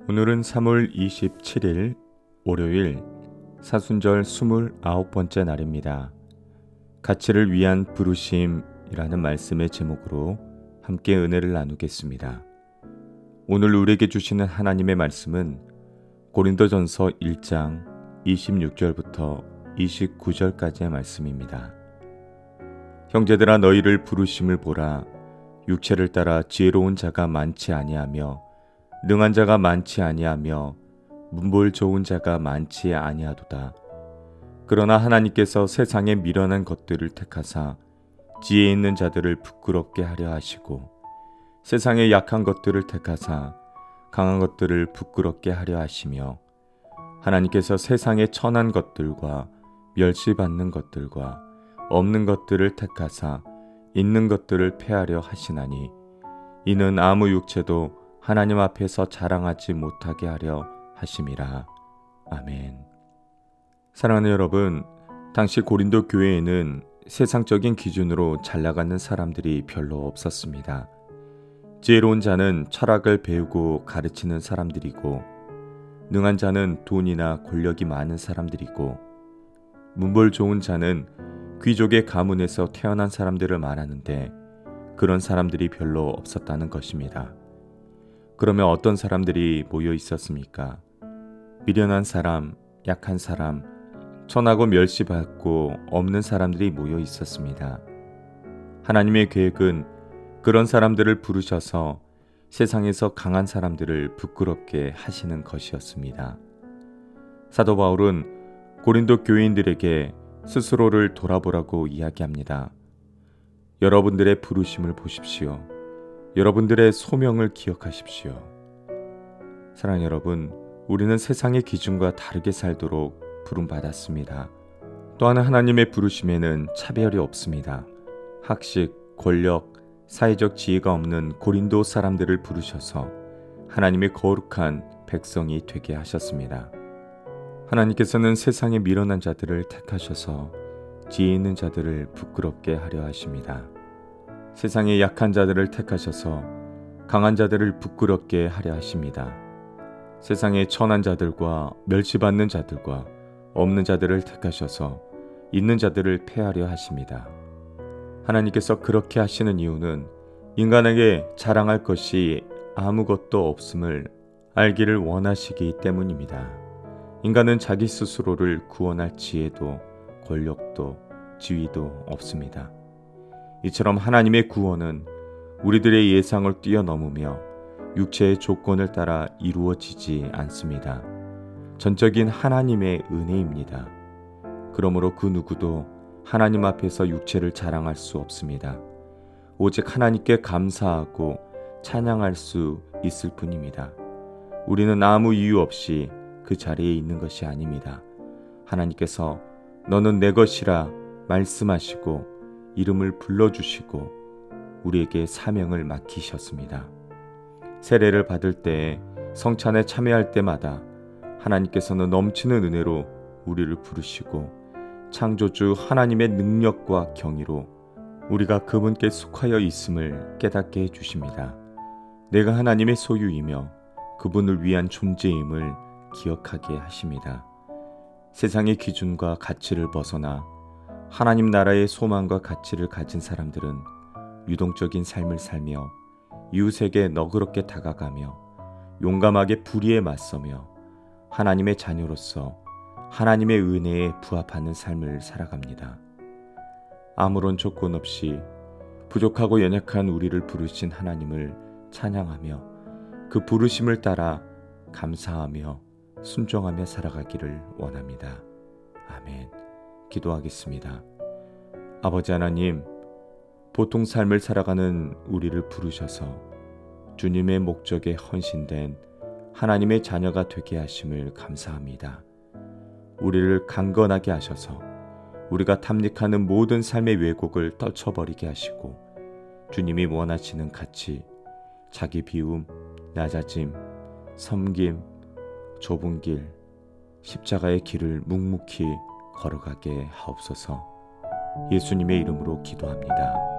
오늘은 3월 27일 월요일 사순절 29번째 날입니다. 가치를 위한 부르심이라는 말씀의 제목으로 함께 은혜를 나누겠습니다. 오늘 우리에게 주시는 하나님의 말씀은 고린도전서 1장 26절부터 29절까지의 말씀입니다. 형제들아, 너희를 부르심을 보라. 육체를 따라 지혜로운 자가 많지 아니하며 능한 자가 많지 아니하며 문볼 좋은 자가 많지 아니하도다. 그러나 하나님께서 세상에 미련한 것들을 택하사 지혜 있는 자들을 부끄럽게 하려 하시고, 세상에 약한 것들을 택하사 강한 것들을 부끄럽게 하려 하시며, 하나님께서 세상에 천한 것들과 멸시받는 것들과 없는 것들을 택하사 있는 것들을 패하려 하시나니, 이는 아무 육체도 하나님 앞에서 자랑하지 못하게 하려 하심이라. 아멘. 사랑하는 여러분, 당시 고린도 교회에는 세상적인 기준으로 잘 나가는 사람들이 별로 없었습니다. 지혜로운 자는 철학을 배우고 가르치는 사람들이고, 능한 자는 돈이나 권력이 많은 사람들이고, 문벌 좋은 자는 귀족의 가문에서 태어난 사람들을 말하는데, 그런 사람들이 별로 없었다는 것입니다. 그러면 어떤 사람들이 모여 있었습니까? 미련한 사람, 약한 사람, 천하고 멸시받고 없는 사람들이 모여 있었습니다. 하나님의 계획은 그런 사람들을 부르셔서 세상에서 강한 사람들을 부끄럽게 하시는 것이었습니다. 사도 바울은 고린도 교인들에게 스스로를 돌아보라고 이야기합니다. 여러분들의 부르심을 보십시오. 여러분들의 소명을 기억하십시오. 사랑하는 여러분, 우리는 세상의 기준과 다르게 살도록 부름받았습니다. 또한 하나님의 부르심에는 차별이 없습니다. 학식, 권력, 사회적 지혜가 없는 고린도 사람들을 부르셔서 하나님의 거룩한 백성이 되게 하셨습니다. 하나님께서는 세상에 미련한 자들을 택하셔서 지혜 있는 자들을 부끄럽게 하려 하십니다. 세상의 약한 자들을 택하셔서 강한 자들을 부끄럽게 하려 하십니다. 세상의 천한 자들과 멸시받는 자들과 없는 자들을 택하셔서 있는 자들을 패하려 하십니다. 하나님께서 그렇게 하시는 이유는 인간에게 자랑할 것이 아무것도 없음을 알기를 원하시기 때문입니다. 인간은 자기 스스로를 구원할 지혜도 권력도 지위도 없습니다. 이처럼 하나님의 구원은 우리들의 예상을 뛰어넘으며 육체의 조건을 따라 이루어지지 않습니다. 전적인 하나님의 은혜입니다. 그러므로 그 누구도 하나님 앞에서 육체를 자랑할 수 없습니다. 오직 하나님께 감사하고 찬양할 수 있을 뿐입니다. 우리는 아무 이유 없이 그 자리에 있는 것이 아닙니다. 하나님께서 너는 내 것이라 말씀하시고 이름을 불러주시고 우리에게 사명을 맡기셨습니다. 세례를 받을 때, 성찬에 참여할 때마다 하나님께서는 넘치는 은혜로 우리를 부르시고 창조주 하나님의 능력과 경의로 우리가 그분께 속하여 있음을 깨닫게 해주십니다. 내가 하나님의 소유이며 그분을 위한 존재임을 기억하게 하십니다. 세상의 기준과 가치를 벗어나 하나님 나라의 소망과 가치를 가진 사람들은 유동적인 삶을 살며 이웃에게 너그럽게 다가가며 용감하게 불의에 맞서며 하나님의 자녀로서 하나님의 은혜에 부합하는 삶을 살아갑니다. 아무런 조건 없이 부족하고 연약한 우리를 부르신 하나님을 찬양하며 그 부르심을 따라 감사하며 순종하며 살아가기를 원합니다. 아멘. 기도하겠습니다. 아버지 하나님, 보통 삶을 살아가는 우리를 부르셔서 주님의 목적에 헌신된 하나님의 자녀가 되게 하심을 감사합니다. 우리를 강건하게 하셔서 우리가 탐닉하는 모든 삶의 왜곡을 떨쳐버리게 하시고 주님이 원하시는 가치, 자기 비움, 낮아짐, 섬김, 좁은 길, 십자가의 길을 묵묵히 걸어가게 하옵소서. 예수님의 이름으로 기도합니다.